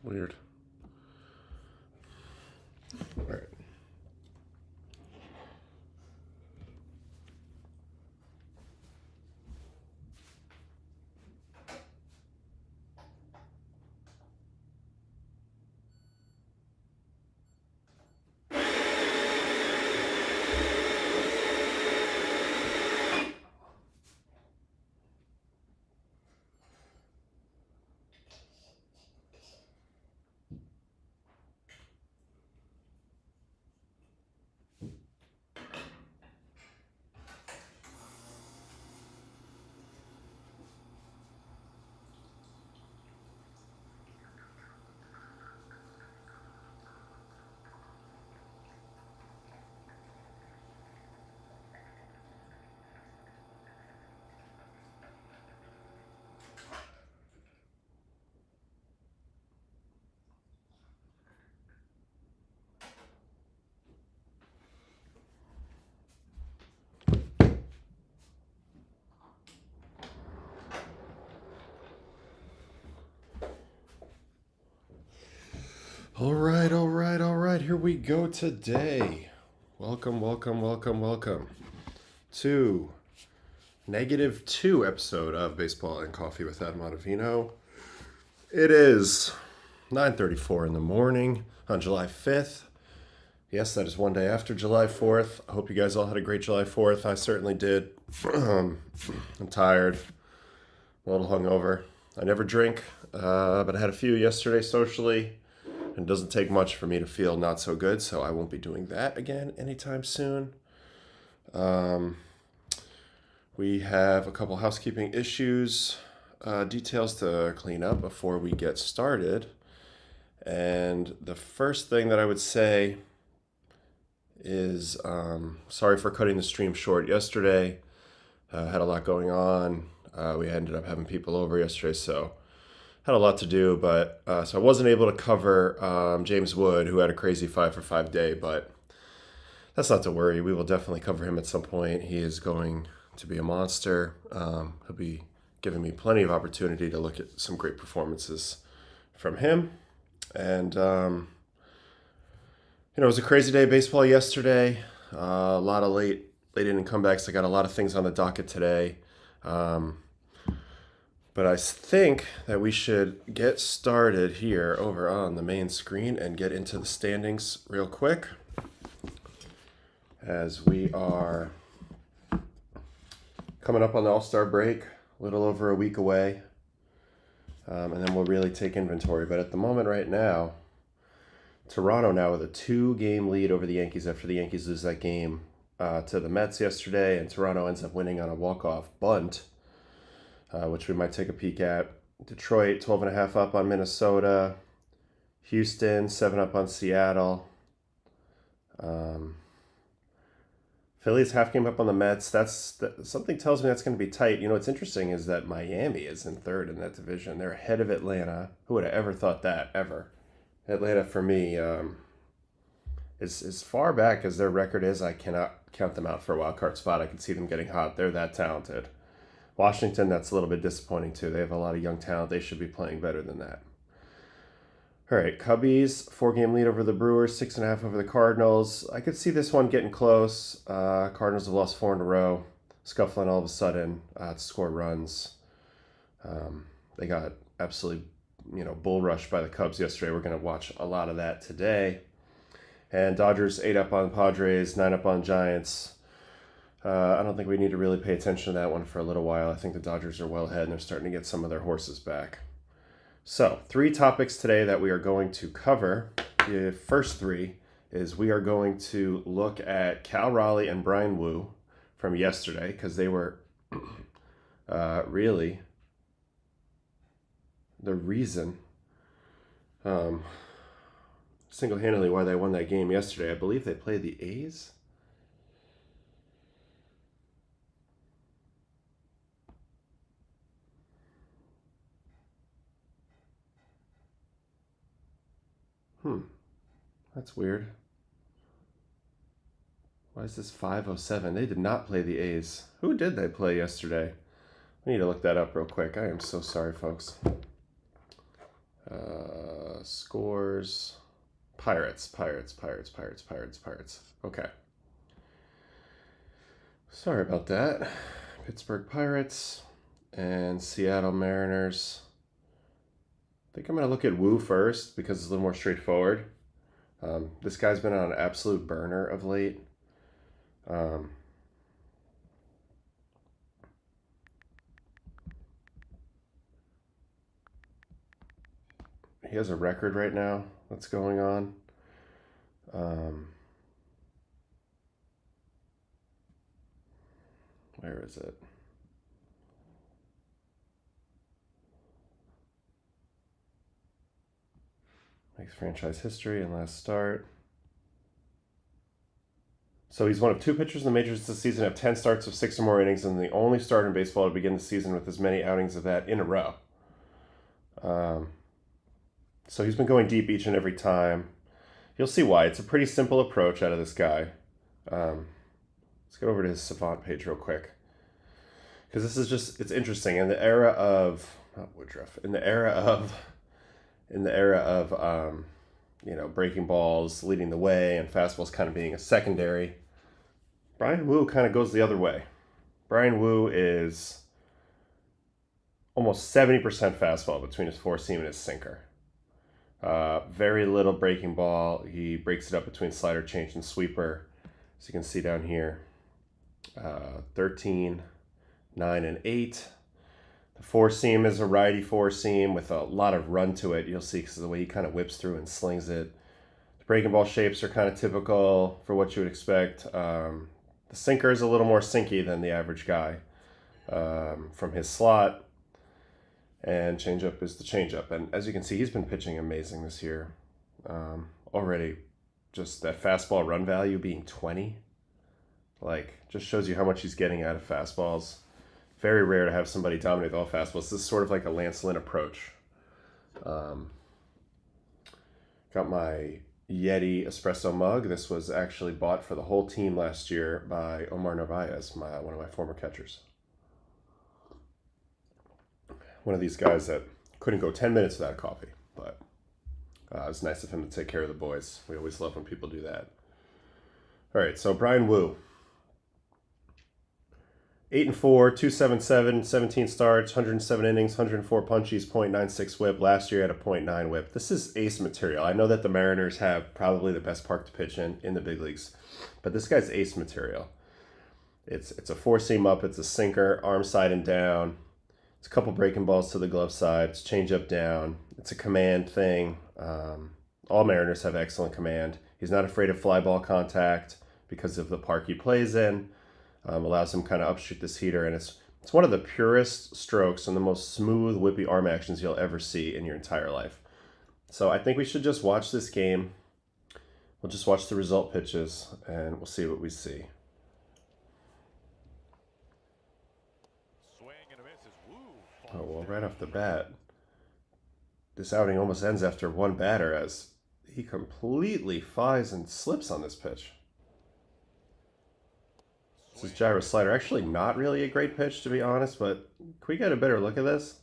Weird. All right. All right. Here we go today. Welcome to -2 episode of Baseball and Coffee with Adam Ottavino. It is 9:34 in the morning on July 5th. Yes, that is one day after July 4th. I hope you guys all had a great July 4th. I certainly did. I'm tired, a little hungover. I never drink, but I had a few yesterday socially. It doesn't take much for me to feel not so good, so I won't be doing that again anytime soon. We have a couple housekeeping issues, details to clean up before we get started. And the first thing that I would say is sorry for cutting the stream short yesterday. Had a lot going on. We ended up having people over yesterday, so had a lot to do, but so I wasn't able to cover James Wood, who had a crazy 5-for-5 day, but that's not to worry. We will definitely cover him at some point. He is going to be a monster. He'll be giving me plenty of opportunity to look at some great performances from him. And, it was a crazy day of baseball yesterday. A lot of late inning comebacks. I got a lot of things on the docket today. But I think that we should get started here over on the main screen and get into the standings real quick, as we are coming up on the All-Star break, a little over a week away, and then we'll really take inventory. But at the moment right now, Toronto now with a 2-game lead over the Yankees after the Yankees lose that game to the Mets yesterday, and Toronto ends up winning on a walk-off bunt, which we might take a peek at. Detroit, 12.5 up on Minnesota. Houston, 7 up on Seattle. Phillies half game up on the Mets. Something tells me that's going to be tight. What's interesting is that Miami is in third in that division. They're ahead of Atlanta. Who would have ever thought that, ever? Atlanta, for me, as far back as their record is, I cannot count them out for a wild card spot. I can see them getting hot. They're that talented. Washington, that's a little bit disappointing too. They have a lot of young talent. They should be playing better than that. All right, Cubbies, 4-game lead over the Brewers, 6.5 over the Cardinals. I could see this one getting close. Cardinals have lost 4 in a row, scuffling all of a sudden to score runs. They got absolutely, bull rushed by the Cubs yesterday. We're going to watch a lot of that today. And Dodgers 8 up on Padres, 9 up on Giants. I don't think we need to really pay attention to that one for a little while. I think the Dodgers are well ahead and they're starting to get some of their horses back. So, 3 topics today that we are going to cover. The first 3 is we are going to look at Cal Raleigh and Brian Wu from yesterday, because they were really the reason single-handedly why they won that game yesterday. I believe they played the A's. That's weird. Why is this 5:07? They did not play the A's. Who did they play yesterday? I need to look that up real quick. I am so sorry, folks. Scores. Pirates. Okay. Sorry about that. Pittsburgh Pirates and Seattle Mariners. I think I'm going to look at Wu first because it's a little more straightforward. This guy's been on an absolute burner of late. He has a record right now that's going on. Where is it? Makes franchise history and last start. So he's one of 2 pitchers in the majors this season to have 10 starts of 6 or more innings, and the only starter in baseball to begin the season with as many outings of that in a row. So he's been going deep each and every time. You'll see why. It's a pretty simple approach out of this guy. Let's go over to his Savant page real quick. Because this is just, it's interesting. In the era of, not Woodruff, in the era of breaking balls leading the way and fastballs kind of being a secondary, Brian Wu kind of goes the other way. Brian Wu is almost 70% fastball between his 4-seam and his sinker. Very little breaking ball. He breaks it up between slider, change, and sweeper. As you can see down here, 13, 9, and 8. The 4-seam is a righty 4-seam with a lot of run to it. You'll see because of the way he kind of whips through and slings it. The breaking ball shapes are kind of typical for what you would expect. The sinker is a little more sinky than the average guy from his slot. And changeup is the changeup. And as you can see, he's been pitching amazing this year. Already, just that fastball run value being 20. Just shows you how much he's getting out of fastballs. Very rare to have somebody dominate all fastballs. This is sort of like a Lance Lynn approach. Got my Yeti espresso mug. This was actually bought for the whole team last year by Omar Narvaez, one of my former catchers. One of these guys that couldn't go 10 minutes without coffee, but it was nice of him to take care of the boys. We always love when people do that. All right, so Brian Wu. 8-4, 277, 17 starts, 107 innings, 104 punchies, .96 whip. Last year had a .9 whip. This is ace material. I know that the Mariners have probably the best park to pitch in the big leagues, but this guy's ace material. It's a 4-seam up, it's a sinker, arm side and down. It's a couple breaking balls to the glove side. It's changeup down. It's a command thing. All Mariners have excellent command. He's not afraid of fly ball contact because of the park he plays in. Allows him kind of upshoot this heater, and it's one of the purest strokes and the most smooth, whippy arm actions you'll ever see in your entire life. So I think we should just watch this game. We'll just watch the result pitches, and we'll see what we see. Oh, well, right off the bat, this outing almost ends after one batter as he completely flies and slips on this pitch. This is gyro slider. Actually not really a great pitch, to be honest, but can we get a better look at this?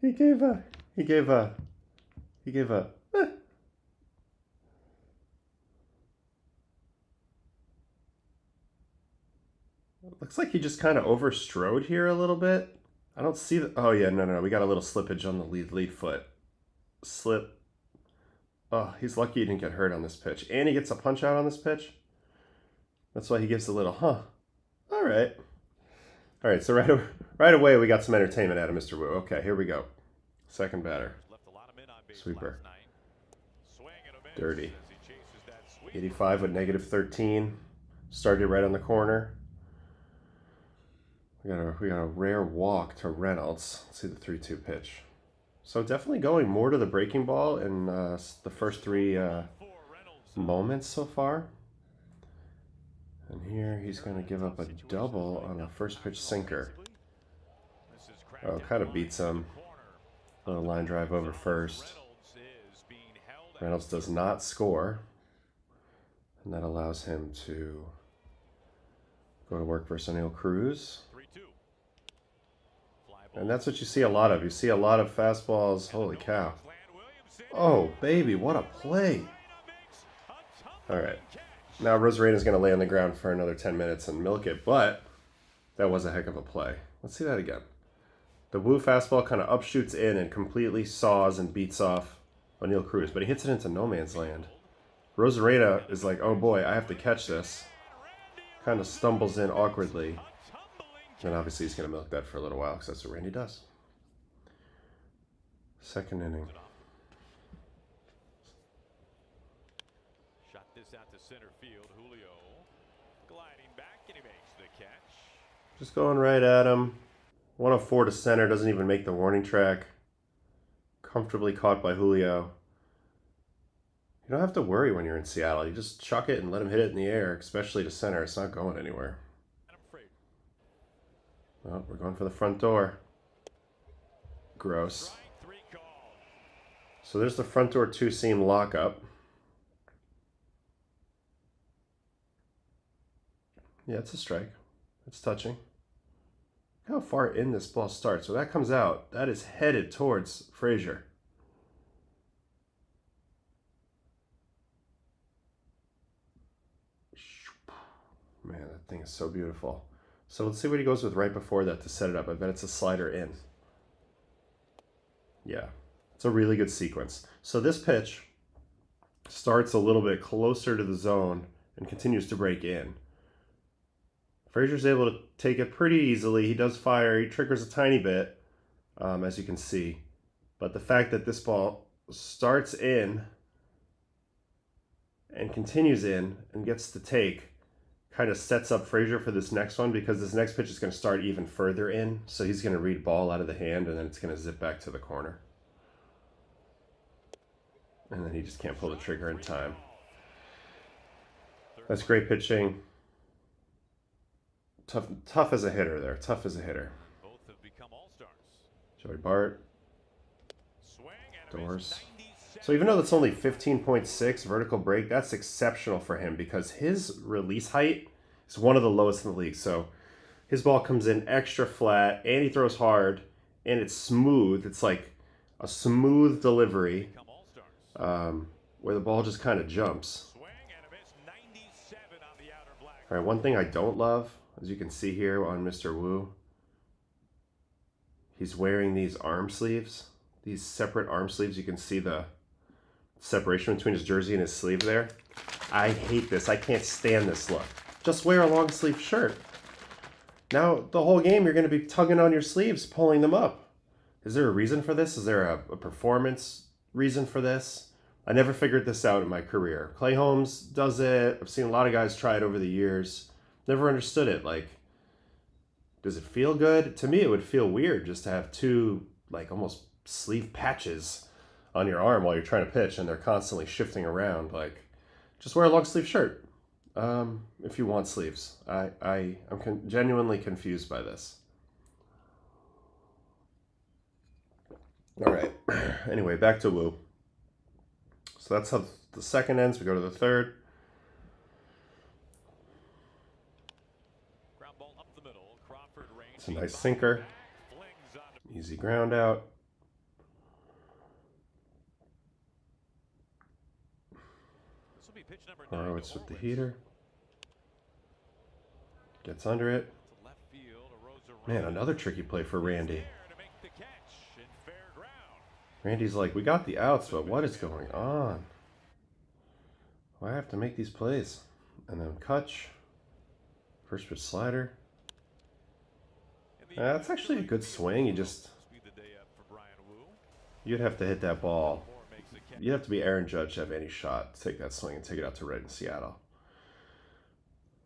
He gave a looks like he just kind of overstrode here a little bit. I don't see the, oh yeah, no, we got a little slippage on the lead foot. Slip. Oh, he's lucky he didn't get hurt on this pitch. And he gets a punch out on this pitch. That's why he gives a little, huh. All right, so right away we got some entertainment out of Mr. Wu. Okay, here we go. Second batter. Sweeper. Dirty. 85 with -13. Started right on the corner. We got a rare walk to Reynolds. Let's see the 3-2 pitch. So definitely going more to the breaking ball in the first 3 moments so far. And here he's going to give up a double on a first pitch sinker. Oh, kind of beats him. A little line drive over first. Reynolds does not score. And that allows him to go to work versus O'Neill Cruz. And that's what you see a lot of. You see a lot of fastballs. Holy cow. Oh, baby, what a play. All right. Now Rosarena's going to lay on the ground for another 10 minutes and milk it, but that was a heck of a play. Let's see that again. The Wu fastball kind of upshoots in and completely saws and beats off O'Neal Cruz, but he hits it into no man's land. Rosarena is like, oh boy, I have to catch this. Kind of stumbles in awkwardly. And obviously he's going to milk that for a little while because that's what Randy does. Second inning. Shot this out to center field. Julio gliding back and he makes the catch. Just going right at him. 104 to center, doesn't even make the warning track. Comfortably caught by Julio. You don't have to worry when you're in Seattle. You just chuck it and let him hit it in the air, especially to center. It's not going anywhere. Well, we're going for the front door. Gross. So there's the front door two-seam lockup. Yeah, it's a strike. It's touching. Look how far in this ball starts. So that comes out. That is headed towards Frazier. Man, that thing is so beautiful. So let's see what he goes with right before that to set it up. I bet it's a slider in. Yeah, it's a really good sequence. So this pitch starts a little bit closer to the zone and continues to break in. Frazier's able to take it pretty easily. He does fire. He triggers a tiny bit, as you can see. But the fact that this ball starts in and continues in and gets to take kind of sets up Frazier for this next one, because this next pitch is going to start even further in. So he's going to read ball out of the hand, and then it's going to zip back to the corner. And then he just can't pull the trigger in time. That's great pitching. Tough as a hitter there. Tough as a hitter. Both have become all-stars. Joey Bart. Doors. So even though that's only 15.6 vertical break, that's exceptional for him because his release height is one of the lowest in the league. So his ball comes in extra flat and he throws hard and it's smooth. It's like a smooth delivery where the ball just kind of jumps. All right, one thing I don't love, as you can see here on Mr. Wu, he's wearing these arm sleeves, these separate arm sleeves. You can see the separation between his jersey and his sleeve there. I hate this. I can't stand this look. Just wear a long sleeve shirt. Now, the whole game, you're going to be tugging on your sleeves, pulling them up. Is there a reason for this? Is there a performance reason for this? I never figured this out in my career. Clay Holmes does it. I've seen a lot of guys try it over the years. Never understood it. Like, does it feel good? To me, it would feel weird just to have two, like, almost sleeve patches on your arm while you're trying to pitch and they're constantly shifting around. Like, just wear a long sleeve shirt if you want sleeves. I'm genuinely confused by this. All right. Anyway, back to Wu. So that's how the second ends. We go to the third. It's a nice sinker. Easy ground out. Horowitz with the heater. Gets under it. Man, another tricky play for Randy. Randy's like, we got the outs, but what is going on? Why I have to make these plays? And then Kutch. First pitch slider. That's actually a good swing. You'd have to hit that ball. You'd have to be Aaron Judge to have any shot to take that swing and take it out to right in Seattle.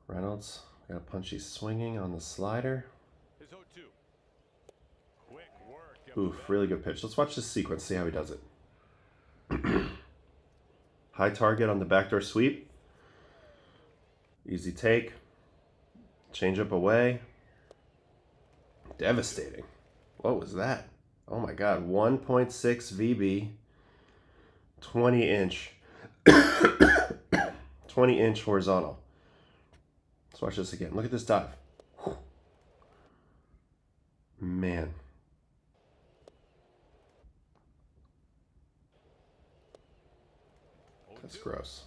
Reynolds got a punchy swinging on the slider. Oof, really good pitch. Let's watch this sequence, see how he does it. High target on the backdoor sweep. Easy take. Change up away. Devastating. What was that? Oh my God, 1.6 VB. 20-inch. 20-inch horizontal. Let's watch this again. Look at this dive. Man. That's gross.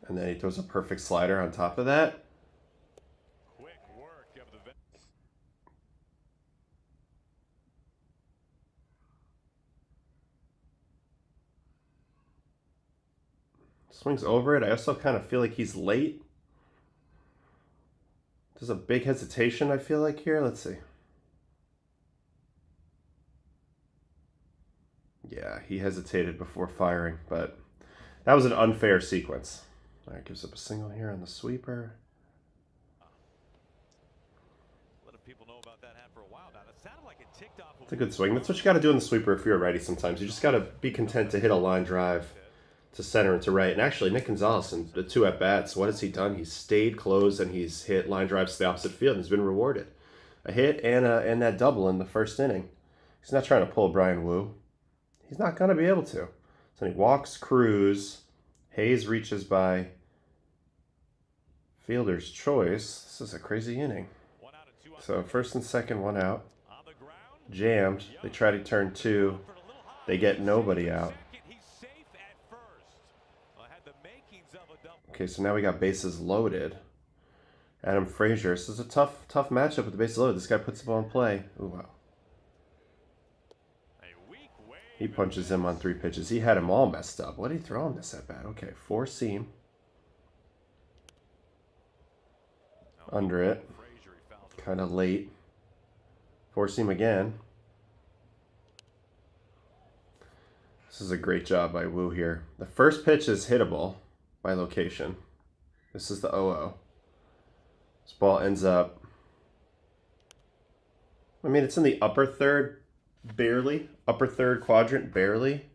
And then he throws a perfect slider on top of that. Quick work of the Swings over it. I also kind of feel like he's late. There's a big hesitation, I feel like, here. Let's see. Yeah, he hesitated before firing, but that was an unfair sequence. All right, gives up a single here on the sweeper. letting people know about that hat for a while now. That sounded like it ticked off. It's a good swing. That's what you got to do in the sweeper if you're a righty sometimes. You just got to be content to hit a line drive to center and to right. And actually, Nick Gonzalez in the 2 at-bats, what has he done? He's stayed close and he's hit line drives to the opposite field and he's been rewarded. A hit and that double in the first inning. He's not trying to pull Brian Wu. He's not going to be able to. So he walks Cruz. Hayes reaches by fielder's choice. This is a crazy inning. So first and second, 1 out. Jammed. They try to turn 2. They get nobody out. Okay, so now we got bases loaded. Adam Frazier. This is a tough matchup with the bases loaded. This guy puts the ball in play. Ooh, wow. He punches him on 3 pitches. He had him all messed up. What did he throw him this at bat? Okay, 4 seam. Under it. Kind of late. 4 seam again. This is a great job by Wu here. The first pitch is hittable by location. This is the 0-0. This ball ends up, I mean, it's in the upper third, barely. Upper third quadrant, barely.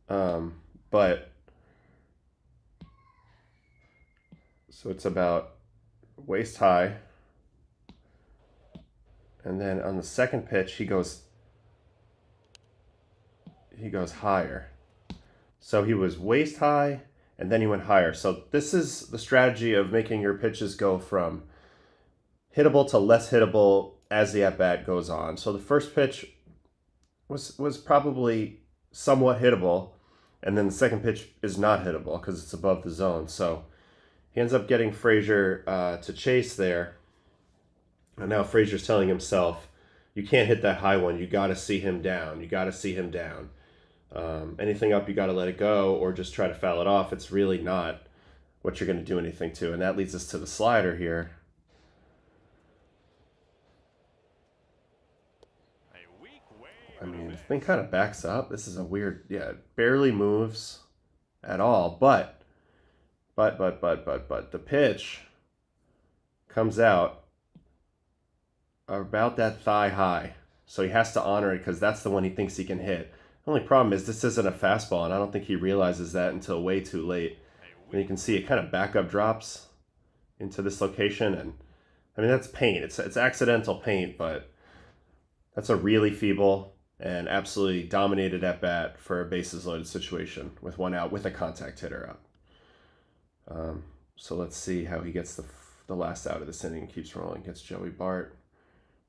But, so it's about waist high. And then on the second pitch, he goes higher. So he was waist high, and then he went higher. So this is the strategy of making your pitches go from hittable to less hittable as the at-bat goes on. So the first pitch was probably somewhat hittable, and then the second pitch is not hittable because it's above the zone. So he ends up getting Frazier to chase there. And now Frazier's telling himself, you can't hit that high one. You got to see him down. You got to see him down. Anything up, you got to let it go or just try to foul it off. It's really not what you're going to do anything to. And that leads us to the slider here. I mean, the thing kind of backs up. This is a weird, yeah, it barely moves at all. But the pitch comes out about that thigh high. So he has to honor it because that's the one he thinks he can hit. The only problem is this isn't a fastball, and I don't think he realizes that until way too late. And you can see it kind of back up drops into this location, and I mean, that's paint. It's accidental paint, but that's a really feeble and absolutely dominated at bat for a bases loaded situation with 1 out with a contact hitter out. So let's see how he gets the last out of this inning and keeps rolling. Gets Joey Bart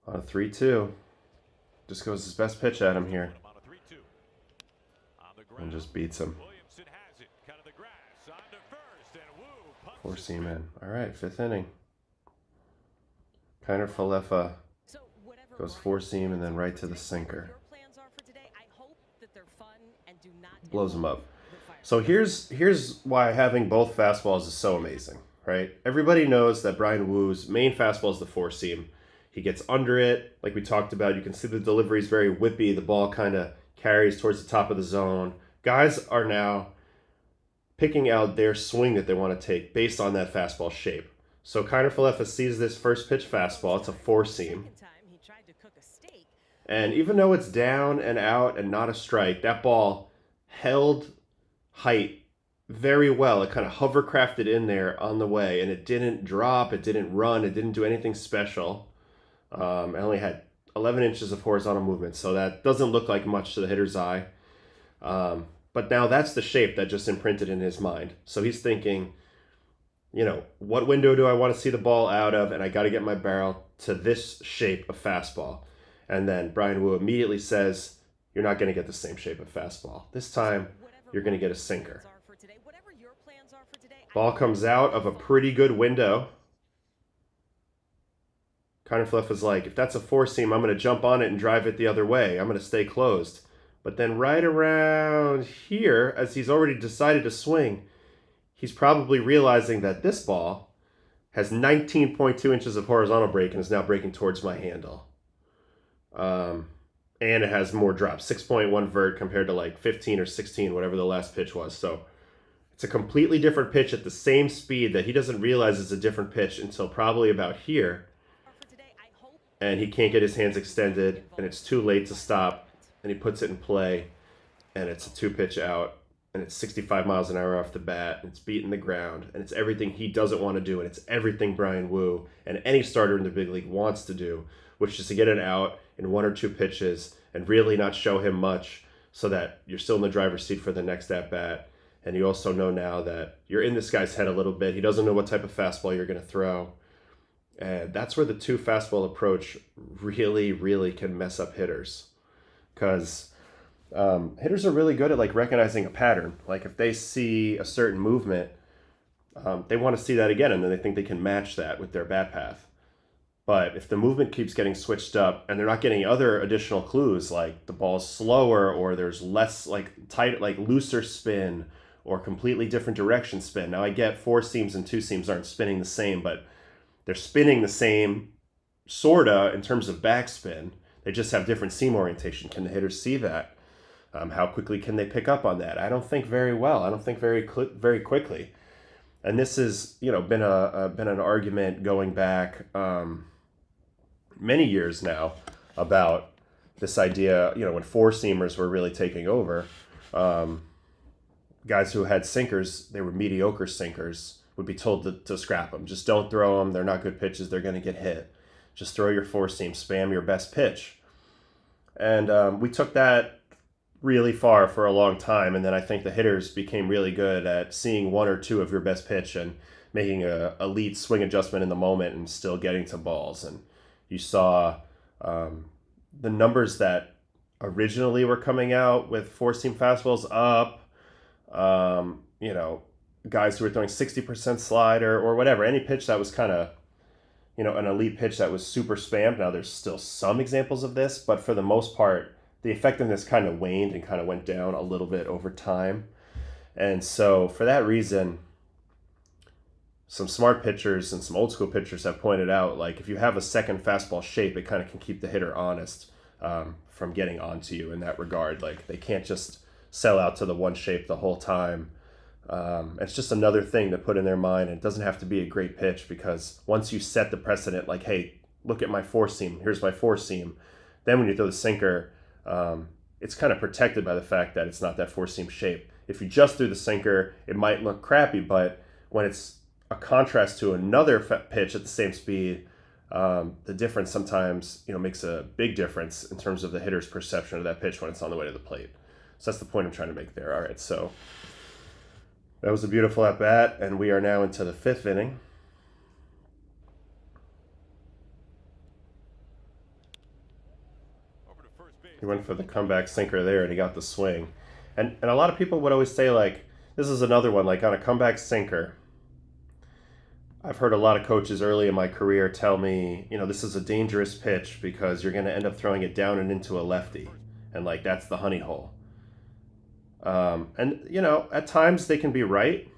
on a 3-2. Just goes his best pitch at him here. And just beats him. 4 seam in. All right, 5th inning. Kiner Falefa goes 4 seam and then right to the sinker. Blows him up. So here's why having both fastballs is so amazing, right? Everybody knows that Brian Wu's main fastball is the 4 seam. He gets under it, like we talked about. You can see the delivery is very whippy. The ball kind of carries towards the top of the zone. Guys are now picking out their swing that they want to take based on that fastball shape. So Kiner Falefa sees this first pitch fastball. It's a 4 seam. And even though it's down and out and not a strike, that ball held height very well. It kind of hovercrafted in there on the way, and it didn't drop, it didn't run, it didn't do anything special. It only had 11 inches of horizontal movement, so that doesn't look like much to the hitter's eye. But now that's the shape that just imprinted in his mind. So he's thinking, you know, what window do I want to see the ball out of? And I got to get my barrel to this shape of fastball. And then Brian Wu immediately says, you're not going to get the same shape of fastball. This time, you're going to get a sinker. Ball comes out of a pretty good window. Kinderfluff is like, if that's a four seam, I'm going to jump on it and drive it the other way. I'm going to stay closed. But then right around here, as he's already decided to swing, he's probably realizing that this ball has 19.2 inches of horizontal break and is now breaking towards my handle. And it has more drop, 6.1 vert compared to like 15 or 16, whatever the last pitch was. So it's a completely different pitch at the same speed that he doesn't realize is a different pitch until probably about here. And he can't get his hands extended, and it's too late to stop, and he puts it in play, and it's a 2-pitch out, and it's 65 miles an hour off the bat, and it's beating the ground, and it's everything he doesn't want to do, and it's everything Brian Wu and any starter in the big league wants to do, which is to get it out in 1 or 2 pitches and really not show him much so that you're still in the driver's seat for the next at-bat. And you also know now that you're in this guy's head a little bit. He doesn't know what type of fastball you're going to throw. And that's where the 2 fastball approach really, really can mess up hitters. Because hitters are really good at like recognizing a pattern. Like if they see a certain movement, they want to see that again, and then they think they can match that with their bat path. But if the movement keeps getting switched up and they're not getting other additional clues, like the ball's slower or there's less like tight, like looser spin or completely different direction spin. Now I get 4 seams and 2 seams aren't spinning the same, but they're spinning the same sorta in terms of backspin. They just have different seam orientation. Can the hitters see that? How quickly can they pick up on that? I don't think very well. I don't think very quickly. And this has, you know, been an argument going back many years now about this idea, you know, when 4-seamers were really taking over, guys who had sinkers, they were mediocre sinkers, would be told to scrap them. Just don't throw them. They're not good pitches. They're going to get hit. Just throw your 4-seam, spam your best pitch. And we took that really far for a long time. And then I think the hitters became really good at seeing 1 or 2 of your best pitch and making a lead swing adjustment in the moment and still getting to balls. And you saw the numbers that originally were coming out with 4-seam fastballs up, you know, guys who were throwing 60% slider or whatever, any pitch that was kind of, you know, an elite pitch that was super spammed. Now there's still some examples of this, but for the most part, the effectiveness kind of waned and kind of went down a little bit over time. And so for that reason, some smart pitchers and some old school pitchers have pointed out, like, if you have a second fastball shape, it kind of can keep the hitter honest from getting onto you in that regard. Like, they can't just sell out to the one shape the whole time. It's just another thing to put in their mind. It doesn't have to be a great pitch, because once you set the precedent, like, hey, look at my 4-seam, here's my 4-seam, then when you throw the sinker, it's kind of protected by the fact that it's not that 4-seam shape. If you just threw the sinker, it might look crappy, but when it's a contrast to another pitch at the same speed, the difference sometimes, you know, makes a big difference in terms of the hitter's perception of that pitch when it's on the way to the plate. So that's the point I'm trying to make there. All right, so that was a beautiful at-bat, and we are now into the 5th inning. He went for the comeback sinker there, and he got the swing. And a lot of people would always say, like, this is another one, like on a comeback sinker. I've heard a lot of coaches early in my career tell me, you know, this is a dangerous pitch because you're going to end up throwing it down and into a lefty. And, like, that's the honey hole. And, you know, at times they can be right.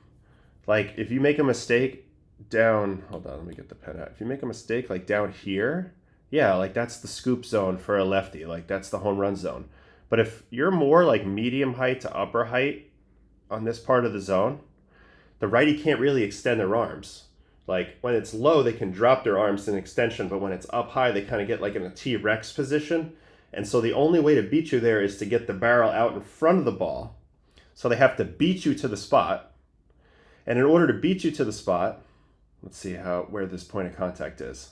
Like, if you make a mistake down, hold on, let me get the pen out. If you make a mistake, like, down here, yeah, like, that's the scoop zone for a lefty. Like, that's the home run zone. But if you're more like medium height to upper height on this part of the zone, the righty can't really extend their arms. Like, when it's low, they can drop their arms in extension, but when it's up high, they kind of get like in a T-Rex position. And so the only way to beat you there is to get the barrel out in front of the ball. So they have to beat you to the spot. And in order to beat you to the spot, let's see where this point of contact is.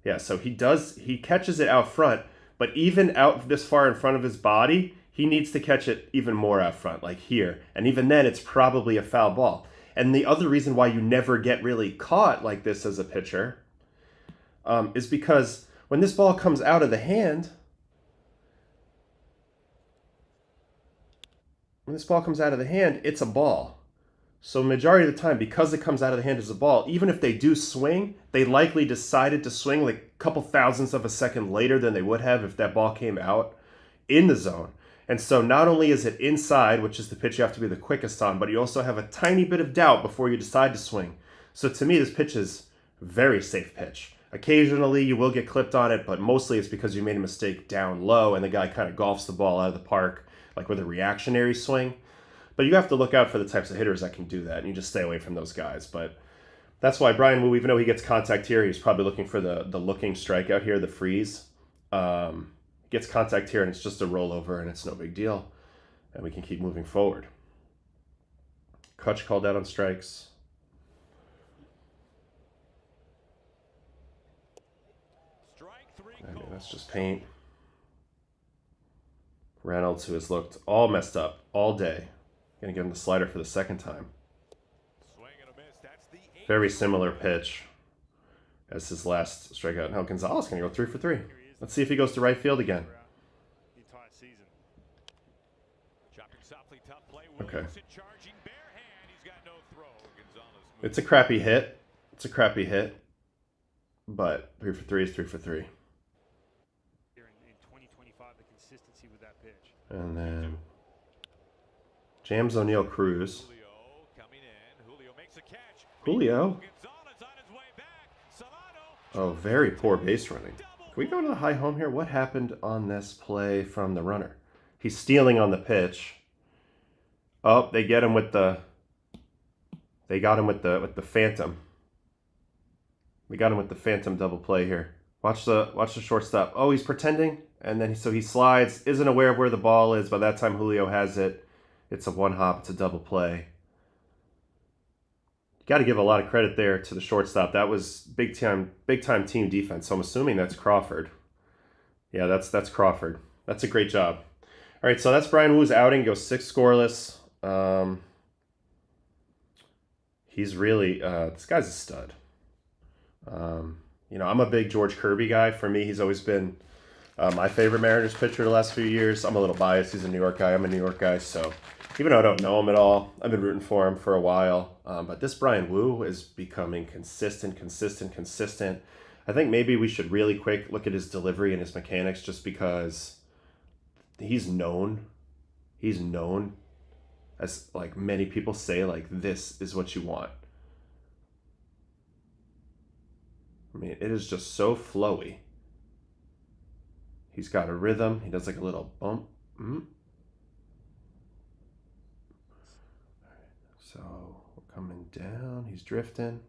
Yeah, so he catches it out front, but even out this far in front of his body, he needs to catch it even more out front, like here. And even then, it's probably a foul ball. And the other reason why you never get really caught like this as a pitcher is because when this ball comes out of the hand, it's a ball. So majority of the time, because it comes out of the hand as a ball, even if they do swing, they likely decided to swing like a couple thousandths of a second later than they would have if that ball came out in the zone. And so not only is it inside, which is the pitch you have to be the quickest on, but you also have a tiny bit of doubt before you decide to swing. So to me, this pitch is a very safe pitch. Occasionally you will get clipped on it, but mostly it's because you made a mistake down low and the guy kind of golfs the ball out of the park, like with a reactionary swing. But you have to look out for the types of hitters that can do that, and you just stay away from those guys. But that's why Brian Wu, even though he gets contact here, he's probably looking for the looking strikeout here, the freeze. Gets contact here, and it's just a rollover, and it's no big deal. And we can keep moving forward. Kutch called out on strikes. I mean, that's just paint. Reynolds, who has looked all messed up all day. Gonna give him the slider for the second time. Very similar pitch as his last strikeout. Now Gonzalez gonna go 3 for 3. Let's see if he goes to right field again. Okay. It's a crappy hit. It's a crappy hit. But 3 for 3 is 3 for 3. And then James O'Neill Cruz. Julio. Oh, very poor base running. Can we go to the high home here? What happened on this play from the runner? He's stealing on the pitch. Oh, they get him with the. They got him with the phantom. We got him with the phantom double play here. Watch the shortstop. Oh, he's pretending, and then he slides. Isn't aware of where the ball is. By that time, Julio has it. It's a one hop. It's a double play. You got to give a lot of credit there to the shortstop. That was big time team defense. So I'm assuming that's Crawford. Yeah, that's Crawford. That's a great job. All right, so that's Brian Wu's outing. Goes 6 scoreless. He's really this guy's a stud. You know, I'm a big George Kirby guy. For me, he's always been my favorite Mariners pitcher the last few years. I'm a little biased. He's a New York guy. I'm a New York guy, so even though I don't know him at all, I've been rooting for him for a while. But this Brian Wu is becoming consistent. I think maybe we should really quick look at his delivery and his mechanics, just because he's known as, like many people say, like, this is what you want. I mean, it is just so flowy. He's got a rhythm. He does like a little bump. So we're coming down. He's drifting.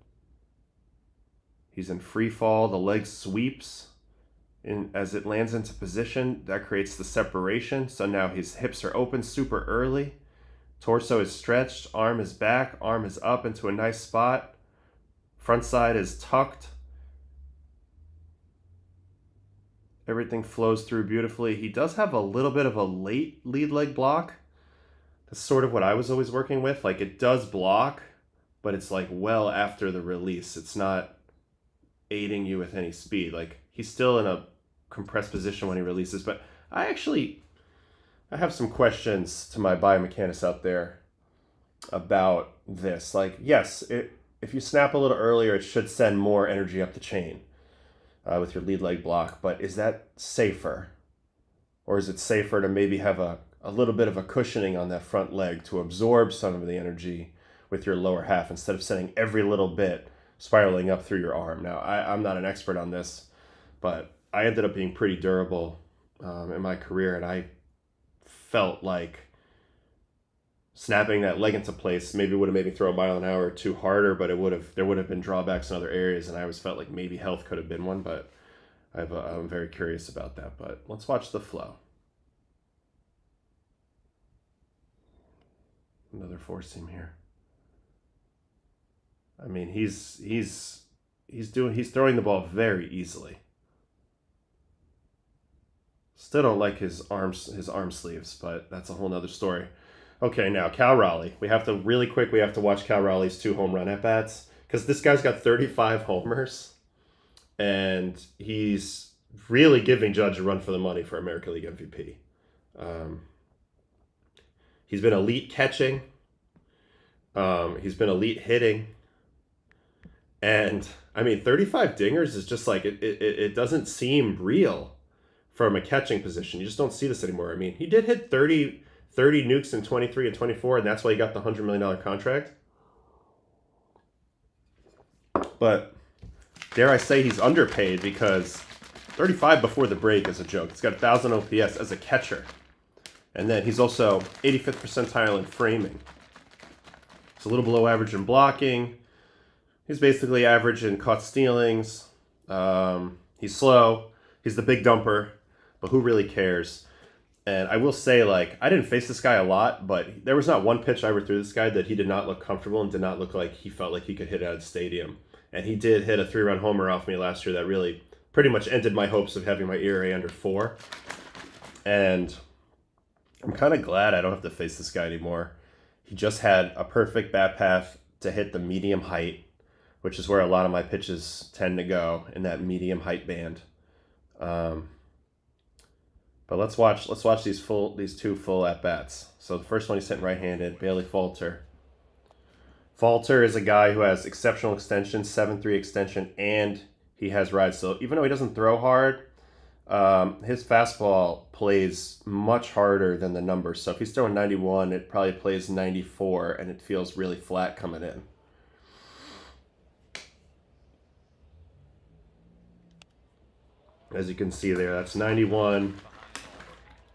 He's in free fall. The leg sweeps as it lands into position. That creates the separation. So now his hips are open super early. Torso is stretched. Arm is back. Arm is up into a nice spot. Front side is tucked. Everything flows through beautifully. He does have a little bit of a late lead leg block. That's sort of what I was always working with. Like, it does block, but it's like well after the release. It's not aiding you with any speed. Like, he's still in a compressed position when he releases. But I have some questions to my biomechanics out there about this. Like, yes, if you snap a little earlier, it should send more energy up the chain. With your lead leg block, but is that safer? Or is it safer to maybe have a little bit of a cushioning on that front leg to absorb some of the energy with your lower half instead of sending every little bit spiraling up through your arm? Now, I'm not an expert on this, but I ended up being pretty durable in my career, and I felt like snapping that leg into place maybe would have made me throw a mile an hour or two harder, but there would have been drawbacks in other areas, and I always felt like maybe health could have been one, but I'm very curious about that. But let's watch the flow. Another 4-seam here. I mean, he's throwing the ball very easily. Still don't like his arm sleeves, but that's a whole nother story. Okay, now Cal Raleigh. We have to watch Cal Raleigh's 2 home run at-bats, because this guy's got 35 homers, and he's really giving Judge a run for the money for American League MVP. He's been elite catching. He's been elite hitting. And, I mean, 35 dingers is just like, it doesn't seem real from a catching position. You just don't see this anymore. I mean, he did hit 30 nukes in 23 and 24, and that's why he got the $100 million contract. But dare I say he's underpaid, because 35 before the break is a joke. He's got 1,000 OPS as a catcher. And then he's also 85th percentile in framing. He's a little below average in blocking. He's basically average in caught stealings. He's slow. He's the big dumper. But who really cares? And I will say, like, I didn't face this guy a lot, but there was not one pitch I ever threw this guy that he did not look comfortable and did not look like he felt like he could hit out of the stadium. And he did hit a 3-run homer off me last year that really pretty much ended my hopes of having my ERA under 4. And I'm kind of glad I don't have to face this guy anymore. He just had a perfect bat path to hit the medium height, which is where a lot of my pitches tend to go, in that medium height band. But let's watch these two full at bats. So the first one he's hitting right-handed, Bailey Falter. Falter is a guy who has exceptional extension, 7.3 extension, and he has ride. So even though he doesn't throw hard, his fastball plays much harder than the numbers. So if he's throwing 91, it probably plays 94, and it feels really flat coming in. As you can see there, that's 91.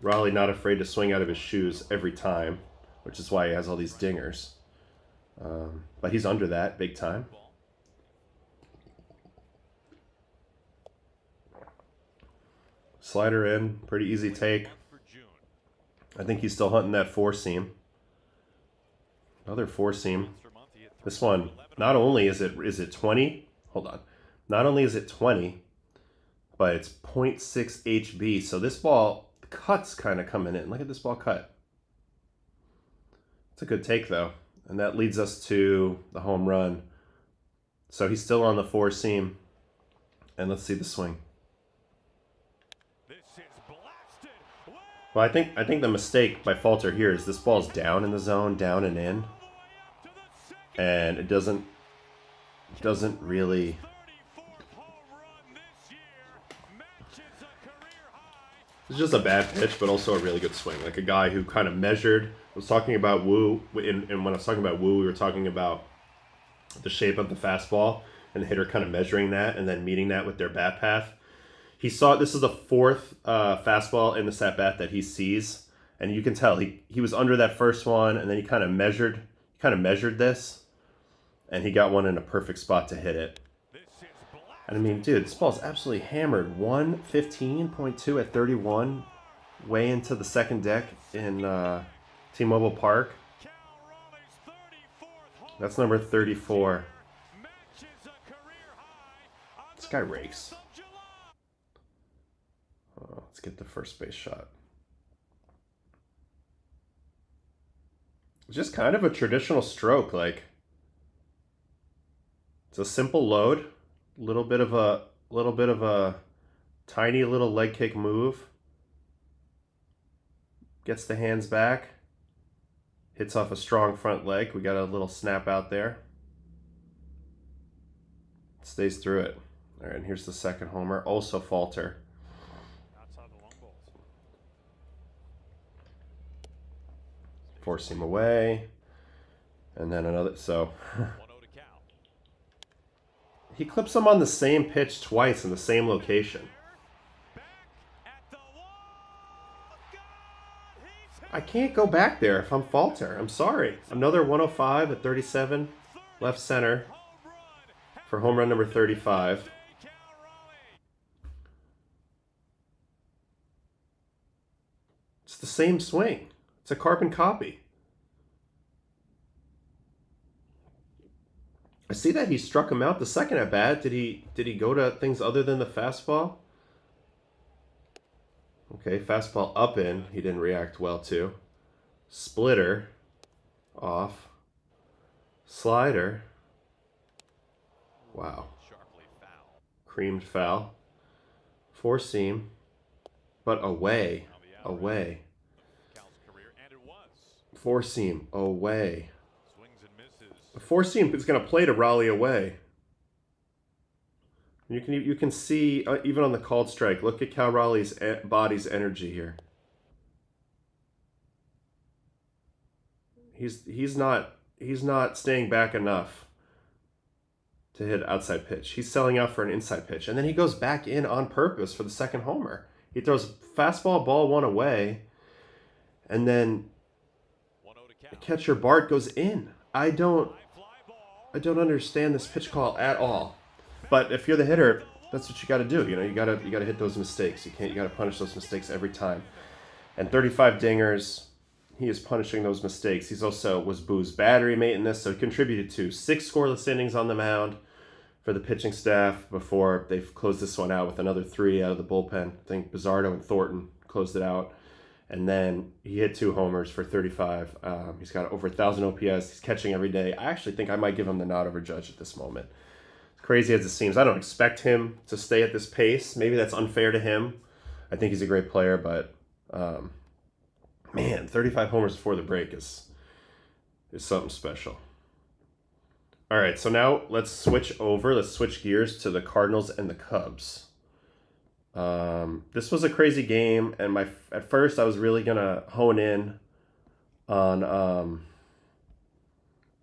Raleigh not afraid to swing out of his shoes every time, which is why he has all these dingers. But he's under that big time. Slider in, pretty easy take. I think he's still hunting that 4-seam. Another 4-seam. This one, not only is it 20, hold on. Not only is it 20, but it's 0.6 HB. So this ball cuts kind of coming in. Look at this ball cut. It's a good take, though. And that leads us to the home run. So he's still on the 4-seam. And let's see the swing. Well, I think the mistake by Falter here is this ball's down in the zone, down and in. And it doesn't really... It's just a bad pitch, but also a really good swing. Like a guy who kind of measured. I was talking about Wu, and when I was talking about Wu, we were talking about the shape of the fastball and the hitter kind of measuring that and then meeting that with their bat path. He saw, this is the 4th fastball in the at bat that he sees, and you can tell he was under that first one, and then he kind of measured this, and he got one in a perfect spot to hit it. And I mean, dude, this ball's absolutely hammered. 115.2 at 31, way into the second deck in T-Mobile Park. That's number 34. This guy rakes. Let's get the first base shot. It's just kind of a traditional stroke. Like, it's a simple load. Little bit of a tiny little leg kick move. Gets the hands back. Hits off a strong front leg. We got a little snap out there. Stays through it. All right, and here's the second homer. Also Falter. 4-seam away. And then another, so... He clips him on the same pitch twice in the same location. I can't go back there if I'm Falter. I'm sorry. Another 105 at 37, left center for home run number 35. It's the same swing. It's a carbon copy. I see that he struck him out the second at bat. Did he go to things other than the fastball? Okay, fastball up in. He didn't react well to. Splitter off. Slider. Wow. Creamed foul. 4-seam. But away. Away. 4-seam away. four seam is going to play to Raleigh away. You can see even on the called strike. Look at Cal Raleigh's body's energy here. He's not staying back enough to hit outside pitch. He's selling out for an inside pitch, and then he goes back in on purpose for the second homer. He throws fastball, ball one away, and then the catcher Bart goes in. I don't understand this pitch call at all. But if you're the hitter, that's what you got to do. You know, you got to hit those mistakes. You got to punish those mistakes every time. And 35 dingers. He is punishing those mistakes. He's also was Boo's battery mate in this, so he contributed to 6 scoreless innings on the mound for the pitching staff before they've closed this one out with another 3 out of the bullpen. I think Bizzardo and Thornton closed it out. And then he hit 2 homers for 35. He's got over 1,000 OPS. He's catching every day. I actually think I might give him the nod over Judge at this moment. As crazy as it seems, I don't expect him to stay at this pace. Maybe that's unfair to him. I think he's a great player, but... man, 35 homers before the break is something special. All right, so now let's switch gears to the Cardinals and the Cubs. This was a crazy game, and at first I was really gonna hone in on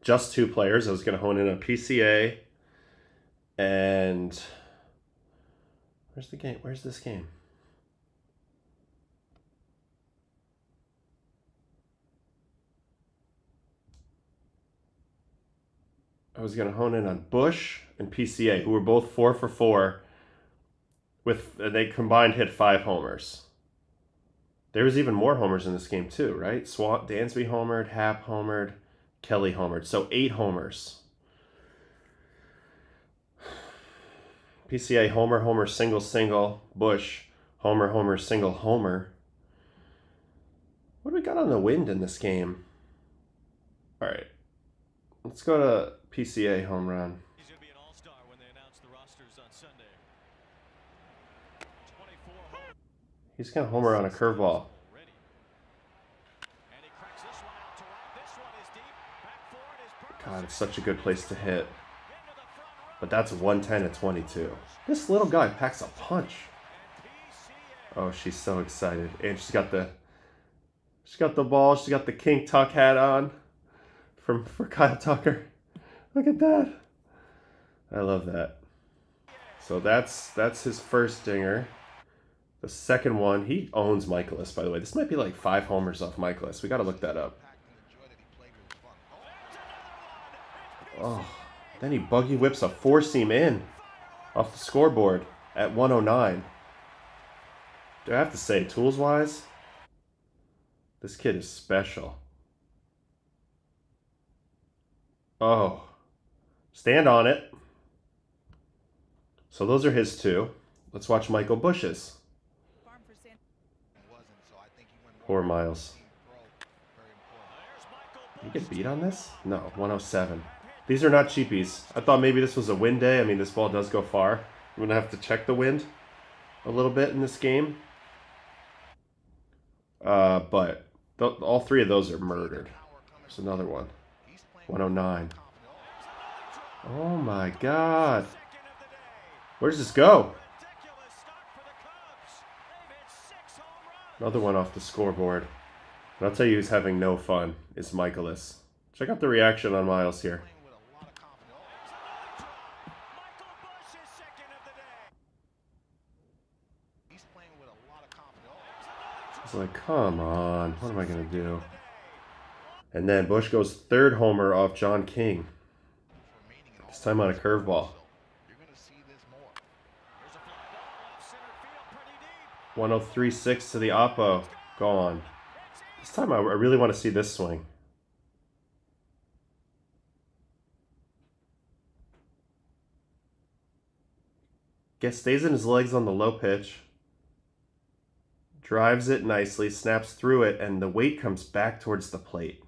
just 2 players. I was gonna hone in on PCA and where's the game? Where's this game? I was going to hone in on Busch and PCA, who were both 4 for 4. They combined hit 5 homers. There was even more homers in this game too, right? Dansby homered, Happ homered, Kelly homered. So 8 homers. PCA homer, single. Busch homer, single, homer. What do we got on the wind in this game? All right. Let's go to PCA home run. He's going to be an all-star when they announce the rosters on Sunday. 24 home. He's going to homer on a curveball. And he cracks this one out to right. This one is deep. Back forward is perfect. God, it's such a good place to hit. But that's 110 to 22. This little guy packs a punch. Oh, she's so excited. And she's got the ball. She's got the King Tuck hat on for Kyle Tucker. Look at that. I love that. So that's his first dinger. The second one, he owns Michaelis, by the way. This might be like 5 homers off Michaelis. We got to look that up. Oh, then he buggy whips a 4-seam in off the scoreboard at 109. Do I have to say, tools-wise, this kid is special. Oh, stand on it. So those are his 2. Let's watch Michael Busch's. Poor Miles. You get beat on this? No, 107. These are not cheapies. I thought maybe this was a wind day. I mean, this ball does go far. I'm going to have to check the wind a little bit in this game. But all 3 of those are murdered. There's another one. 109. Oh my God. Where does this go? Another one off the scoreboard. And I'll tell you who's having no fun is Michaelis. Check out the reaction on Miles here. He's like, come on, what am I going to do? And then Busch goes 3rd homer off John King. This time on a curveball. 103.6 to the oppo. Gone. This time I really want to see this swing. Stays in his legs on the low pitch. Drives it nicely, snaps through it, and the weight comes back towards the plate.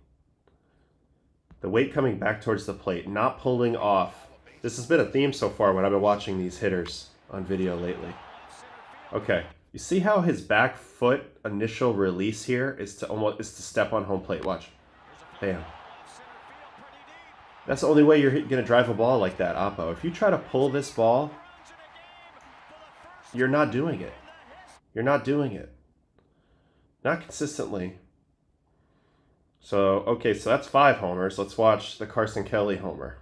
The weight coming back towards the plate, not pulling off. This has been a theme so far when I've been watching these hitters on video lately. Okay, you see how his back foot initial release here is to step on home plate. Watch. Bam. That's the only way you're going to drive a ball like that, Oppo. If you try to pull this ball, you're not doing it. You're not doing it. Not consistently. So, okay, so that's 5 homers. Let's watch the Carson Kelly homer.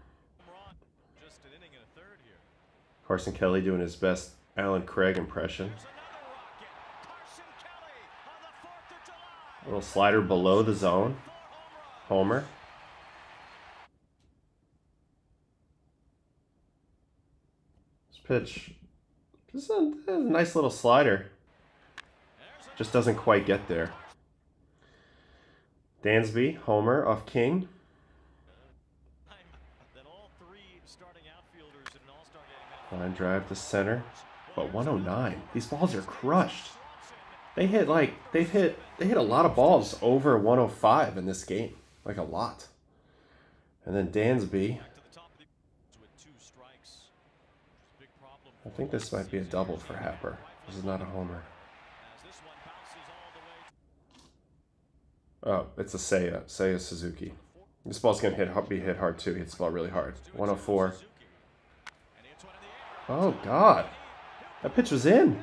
Carson Kelly doing his best Alan Craig impression. A little slider below the zone. Homer. This pitch. This is a nice little slider. Just doesn't quite get there. Dansby, homer off King. Line drive to center. But 109. These balls are crushed. They hit a lot of balls over 105 in this game. Like a lot. And then Dansby. I think this might be a double for Happer. This is not a homer. Oh, it's a Seiya Suzuki. This ball's going to be hit hard too. He hits the ball really hard. 104. Oh, God. That pitch was in.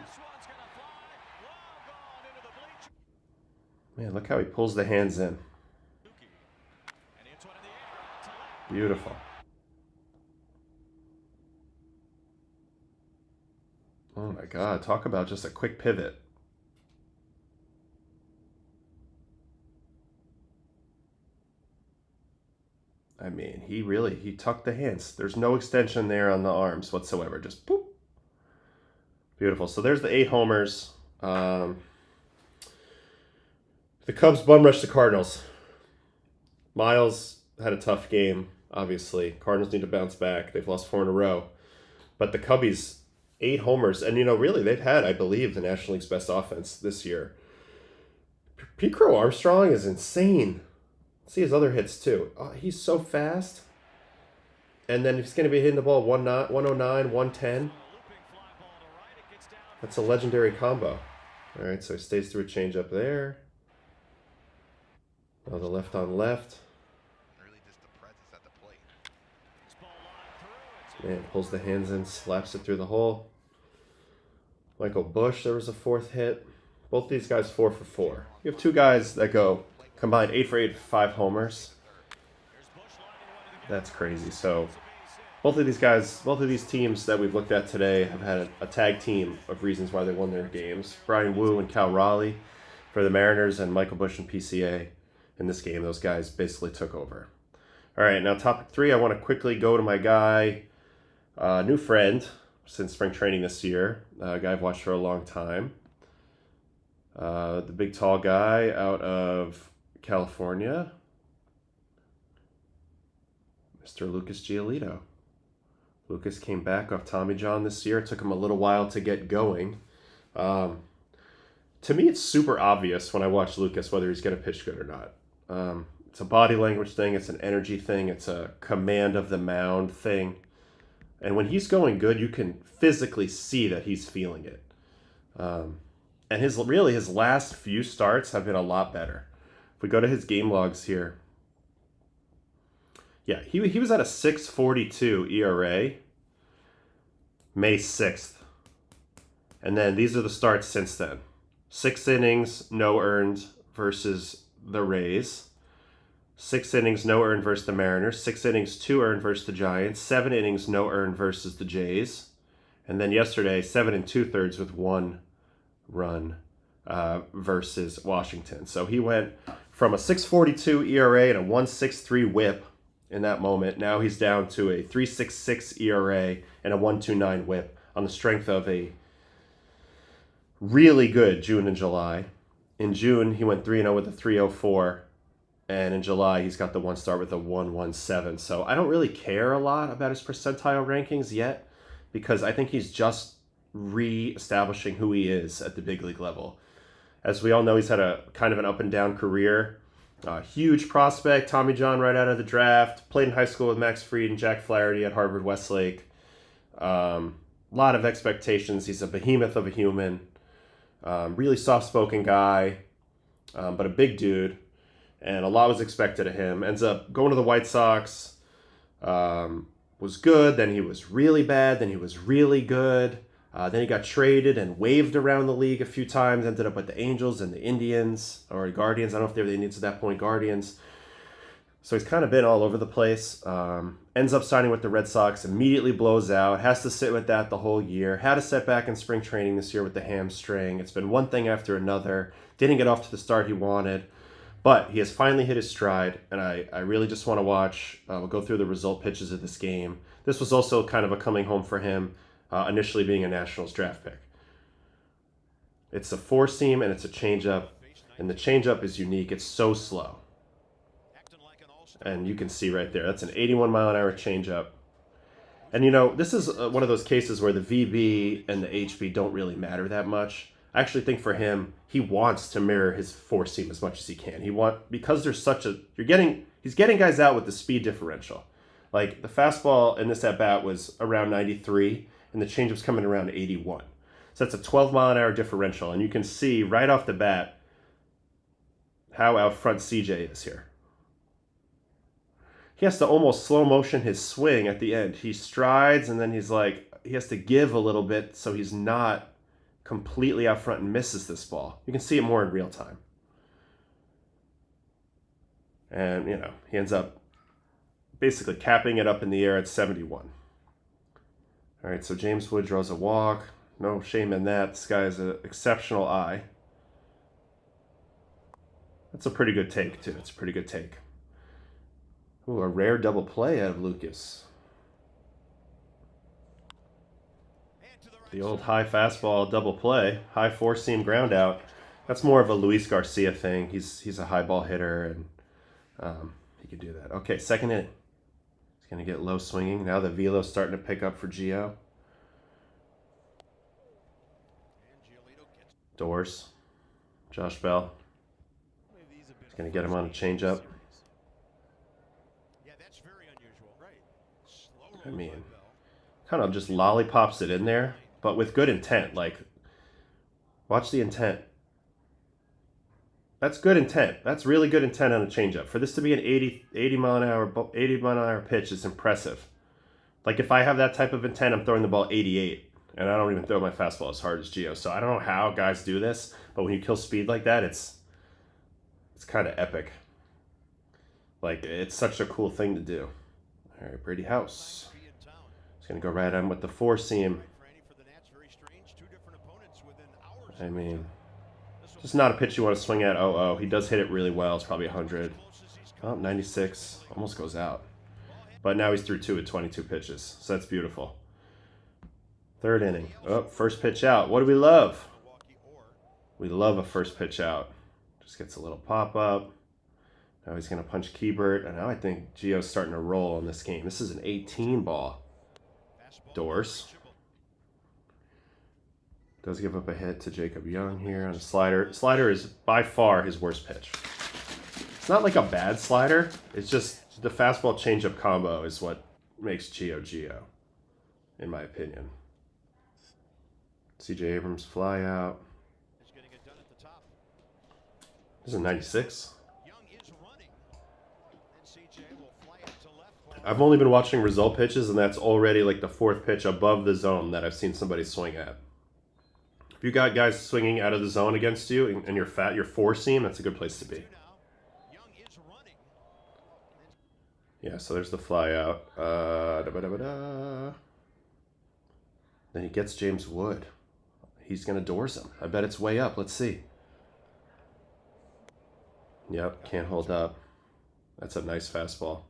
Man, look how he pulls the hands in. Beautiful. Oh, my God. Talk about just a quick pivot. I mean, he tucked the hands. There's no extension there on the arms whatsoever. Just boop. Beautiful. So there's the 8 homers. The Cubs bum rushed the Cardinals. Miles had a tough game, obviously. Cardinals need to bounce back. They've lost 4 in a row. But the Cubbies, 8 homers. And, really, they've had, I believe, the National League's best offense this year. Pete Crow Armstrong is insane. See his other hits, too. Oh, he's so fast. And then he's going to be hitting the ball 109, 110. That's a legendary combo. All right, so he stays through a changeup there. Now the left on left. Man, pulls the hands in, slaps it through the hole. Michael Busch, there was a 4th hit. Both these guys 4 for 4. You have 2 guys that go combined 8 for 8, 5 homers. That's crazy. So both of these teams that we've looked at today have had a tag team of reasons why they won their games. Brian Wu and Cal Raleigh for the Mariners, and Michael Busch and PCA in this game. Those guys basically took over. All right, now topic 3, I want to quickly go to my guy, new friend since spring training this year, a guy I've watched for a long time. The big tall guy out of California, Mr. Lucas Giolito. Lucas came back off Tommy John this year. It took him a little while to get going. To me, it's super obvious when I watch Lucas whether he's going to pitch good or not. It's a body language thing. It's an energy thing. It's a command of the mound thing. And when he's going good, you can physically see that he's feeling it. And his last few starts have been a lot better. If we go to his game logs here, yeah, he was at a 6.42 ERA May 6th. And then these are the starts since then. 6 innings, no earned versus the Rays. 6 innings, no earned versus the Mariners. 6 innings, 2 earned versus the Giants. 7 innings, no earned versus the Jays. And then yesterday, 7 2/3 with 1 run versus Washington. So he went from a 6.42 ERA and a 1.63 WHIP in that moment. Now he's down to a 3.66 ERA and a 1.29 WHIP on the strength of a really good June and July. In June, he went 3-0 with a 3.04. And in July, he's got the 1 start with a 1.17. So I don't really care a lot about his percentile rankings yet, because I think he's just re-establishing who he is at the big league level. As we all know, he's had a kind of an up and down career. Huge prospect, Tommy John right out of the draft. Played in high school with Max Fried and Jack Flaherty at Harvard Westlake. A lot of expectations. He's a behemoth of a human. Really soft-spoken guy, but a big dude. And a lot was expected of him. Ends up going to the White Sox. was good, then he was really bad, then he was really good. Then he got traded and waved around the league a few times, ended up with the Angels and the Indians, or Guardians. I don't know if they were the Indians at that point, Guardians. So he's kind of been all over the place. Ends up signing with the Red Sox, immediately blows out, has to sit with that the whole year. Had a setback in spring training this year with the hamstring. It's been one thing after another. Didn't get off to the start he wanted. But he has finally hit his stride, and I really just want to watch. We'll go through the result pitches of this game. This was also kind of a coming home for him, initially being a Nationals draft pick. It's a four-seam, and it's a changeup, and the changeup is unique. It's so slow. And you can see right there, that's an 81-mile-an-hour changeup. And, you know, this is one of those cases where the VB and the HB don't really matter that much. I actually think for him, he wants to mirror his four seam as much as he can. Because there's such a he's getting guys out with the speed differential. Like the fastball in this at bat was around 93, and the changeup's coming around 81. So that's a 12-mile-an-hour differential, and you can see right off the bat how out front CJ is here. He has to almost slow motion his swing at the end. He strides, and then he has to give a little bit so he's not completely out front and misses this ball. You can see it more in real time. And, you know, he ends up basically capping it up in the air at 71. All right, so James Wood draws a walk. No shame in that. This guy has an exceptional eye. That's a pretty good take, too. It's a pretty good take. Ooh, a rare double play out of Lucas. The old high fastball double play, high four-seam ground out. That's more of a Luis Garcia thing. He's a high ball hitter, and he can do that. Okay, second inning. He's going to get low swinging. Now the velo's starting to pick up for Gio. Doors. Josh Bell. He's going to get him on a changeup. I mean, kind of just lollipops it in there, but with good intent. Like, watch the intent. That's good intent. That's really good intent on a changeup. For this to be an 80 mile an hour pitch is impressive. Like, if I have that type of intent, I'm throwing the ball 88, and I don't even throw my fastball as hard as Gio. So I don't know how guys do this, but when you kill speed like that, it's kind of epic. Like, it's such a cool thing to do. All right, Brady House. He's going to go right on with the four seam. I mean, just not a pitch you want to swing at. Oh, he does hit it really well. It's probably 100. Oh, 96. Almost goes out. But now he's through 2 at 22 pitches. So that's beautiful. Third inning. Oh, first pitch out. What do we love? We love a first pitch out. Just gets a little pop-up. Now he's going to punch Keybert. And now I think Gio's starting to roll in this game. This is an 18 ball. Doors. Does give up a hit to Jacob Young here on a slider. Slider is by far his worst pitch. It's not like a bad slider. It's just the fastball changeup combo is what makes Gio, in my opinion. CJ Abrams fly out. This is a 96. I've only been watching result pitches, and that's already like the fourth pitch above the zone that I've seen somebody swing at. If you got guys swinging out of the zone against you and you're fat, your four seam, that's a good place to be. Yeah, so there's the fly out. Then he gets James Wood. He's going to doors him. I bet it's way up. Let's see. Yep, can't hold up. That's a nice fastball.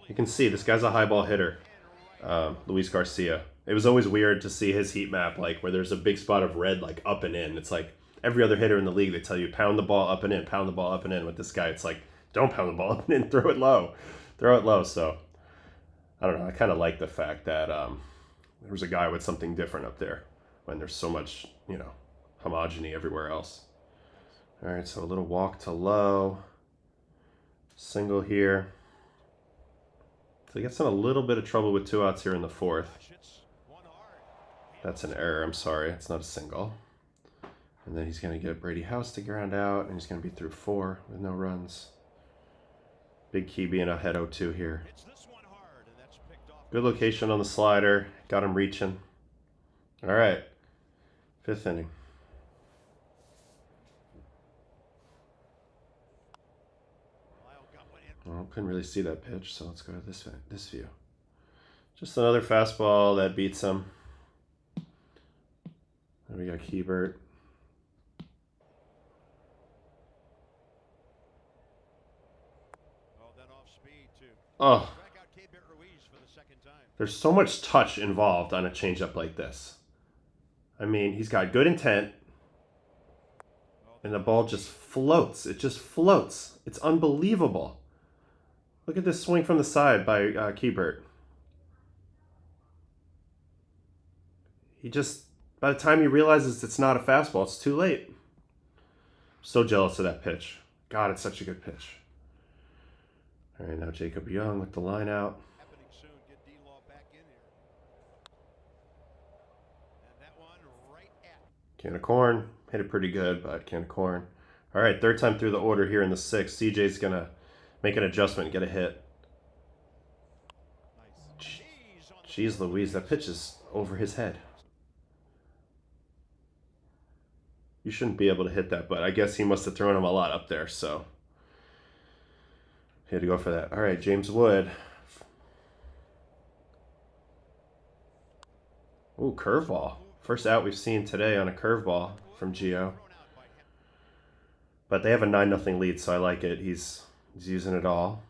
You can see this guy's a high ball hitter, Luis Garcia. It was always weird to see his heat map, like where there's a big spot of red, like up and in. It's like every other hitter in the league, they tell you pound the ball up and in, pound the ball up and in. With this guy, it's like don't pound the ball up and in, throw it low. So I don't know. I kind of like the fact that there was a guy with something different up there when there's so much, homogeny everywhere else. All right, so a little walk to low, single here. So he gets in a little bit of trouble with 2 outs here in the fourth. That's an error. I'm sorry. It's not a single. And then he's going to get Brady House to ground out, and he's going to be through 4 with no runs. Big key being ahead 0-2 here. Good location on the slider. Got him reaching. All right. 5th inning. Well, couldn't really see that pitch, so let's go to this view. Just another fastball that beats him. Then we got Keybert. Oh, there's so much touch involved on a changeup like this. I mean, he's got good intent, and the ball just floats. It just floats. It's unbelievable. Look at this swing from the side by Keybert. He just, by the time he realizes it's not a fastball, it's too late. So jealous of that pitch. God, it's such a good pitch. All right, now Jacob Young with the line out. Can of corn. Hit it pretty good, but can of corn. All right, 3rd time through the order here in the 6th. CJ's going to make an adjustment and get a hit. Jeez Louise, that pitch is over his head. You shouldn't be able to hit that, but I guess he must have thrown him a lot up there, so he had to go for that. All right, James Wood. Ooh, curveball. First out we've seen today on a curveball from Gio. But they have a 9-0 lead, so I like it. He's using it all.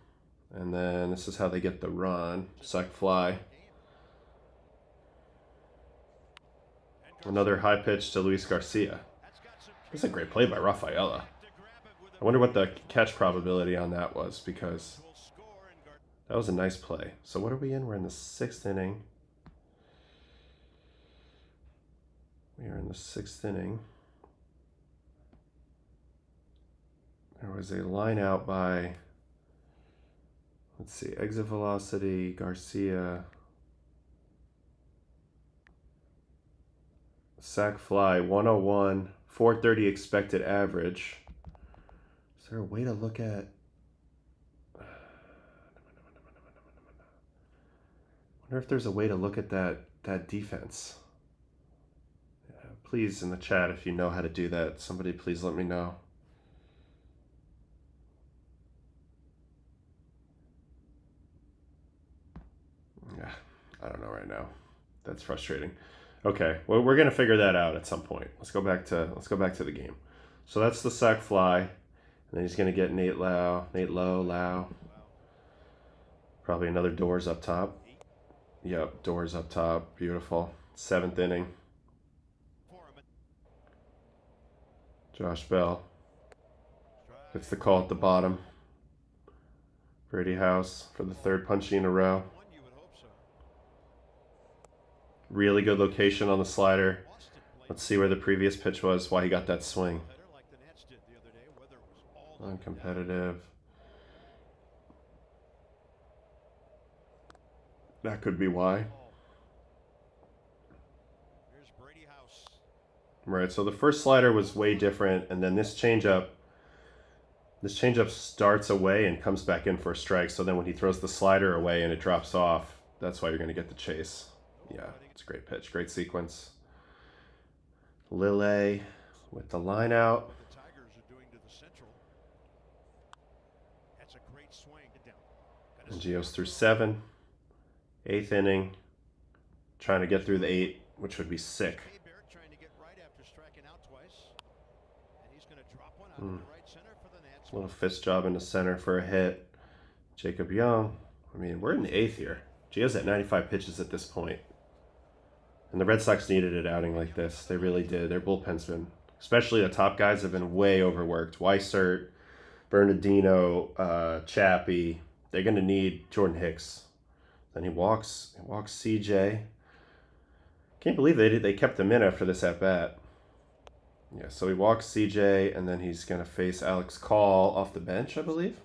And then this is how they get the run. Sac fly. Another high pitch to Luis Garcia. That's a great play by Rafaela. I wonder what the catch probability on that was, because that was a nice play. So what are we in? We're in the 6th inning. We are in the 6th inning. There was a line out by, let's see, exit velocity, Garcia. Sac fly, 101, 430 expected average. Is there a way to look at? I wonder if there's a way to look at that defense. Yeah, please, in the chat, if you know how to do that, somebody please let me know. Yeah, I don't know right now. That's frustrating. Okay, well, we're gonna figure that out at some point. Let's go back to the game. So that's the sac fly, and then he's gonna get Nate Lowe. Probably another Doors up top. Yep, Doors up top. Beautiful. 7th inning. Josh Bell gets the call at the bottom. Brady House for the 3rd punching in a row. Really good location on the slider. Let's see where the previous pitch was, why he got that swing. Uncompetitive. That could be why. Right, so the first slider was way different, and then this changeup starts away and comes back in for a strike. So then when he throws the slider away and it drops off, that's why you're going to get the chase. Yeah, it's a great pitch, great sequence. Lille with the line out. And Gio's through 7. 8th inning. Trying to get through the 8, which would be sick. A little fist job in the center for a hit. Jacob Young. I mean, we're in the 8th here. Gio's at 95 pitches at this point. And the Red Sox needed an outing like this. They really did. Their bullpen's been, especially the top guys, have been way overworked. Weissert, Bernardino, Chappie. They're going to need Jordan Hicks. Then he walks CJ. Can't believe they kept him in after this at-bat. Yeah, so he walks CJ, and then he's going to face Alex Call off the bench, I believe.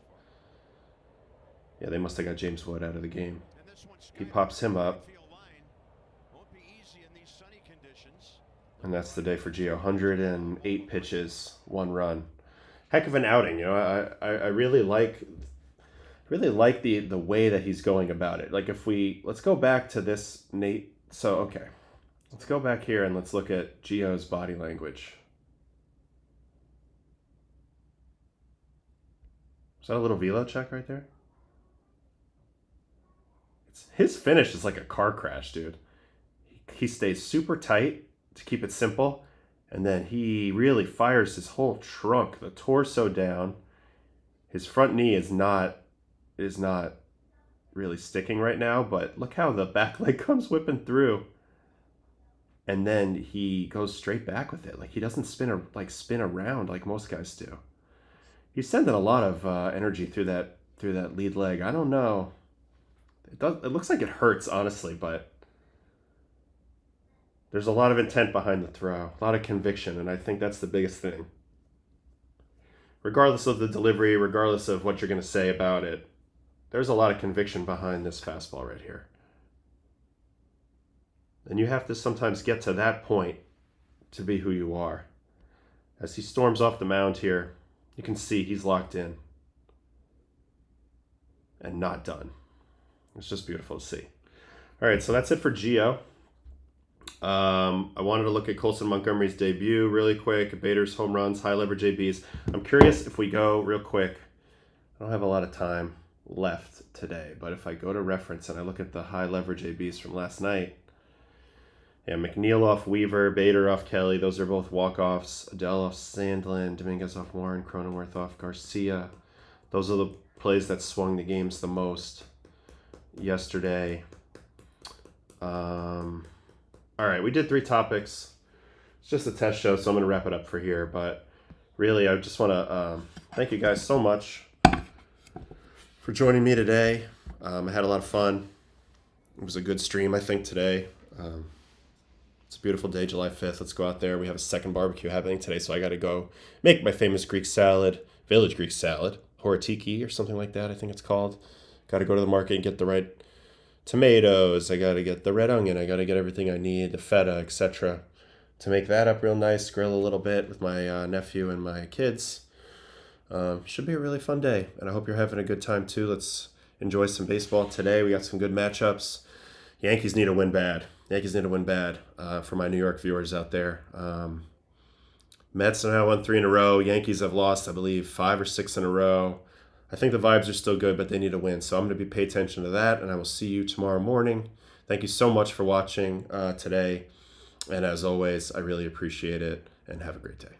Yeah, they must have got James Wood out of the game. He pops him up. And that's the day for Gio. 108 pitches, 1 run. Heck of an outing, you know. I really like the way that he's going about it. Like let's go back to this Nate. So okay, let's go back here and let's look at Gio's body language. Is that a little velo check right there? His finish is like a car crash, dude. He stays super tight to keep it simple, and then he really fires his whole trunk, the torso down. His front knee is not really sticking right now, but look how the back leg comes whipping through. And then he goes straight back with it. Like he doesn't spin around like most guys do. He's sending a lot of energy through that lead leg. I don't know. It looks like it hurts, honestly, but there's a lot of intent behind the throw, a lot of conviction, and I think that's the biggest thing. Regardless of the delivery, regardless of what you're going to say about it, there's a lot of conviction behind this fastball right here. And you have to sometimes get to that point to be who you are. As he storms off the mound here, you can see he's locked in and not done. It's just beautiful to see. All right, so that's it for Gio. I wanted to look at Colson Montgomery's debut really quick. Bader's home runs, high leverage ABs. I'm curious if we go real quick. I don't have a lot of time left today, but if I go to reference and I look at the high leverage ABs from last night, yeah, McNeil off Weaver, Bader off Kelly. Those are both walk-offs. Adele off Sandlin, Dominguez off Warren, Cronenworth off Garcia. Those are the plays that swung the games the most yesterday. All right, we did 3 topics. It's just a test show, so I'm going to wrap it up for here. But really, I just want to thank you guys so much for joining me today. I had a lot of fun. It was a good stream, I think, today. It's a beautiful day, July 5th. Let's go out there. We have a second barbecue happening today, so I got to go make my famous Greek salad, village Greek salad, horotiki or something like that, I think it's called. Got to go to the market and get the right tomatoes. I got to get the red onion. I got to get everything I need, the feta, etc. to make that up real nice, grill a little bit with my nephew and my kids. Should be a really fun day, and I hope you're having a good time too. Let's enjoy some baseball today. We got some good matchups. Yankees need to win bad. For my New York viewers out there. Mets have now won 3 in a row. Yankees have lost, I believe, 5 or 6 in a row. I think the vibes are still good, but they need to win. So I'm going to pay attention to that, and I will see you tomorrow morning. Thank you so much for watching today. And as always, I really appreciate it, and have a great day.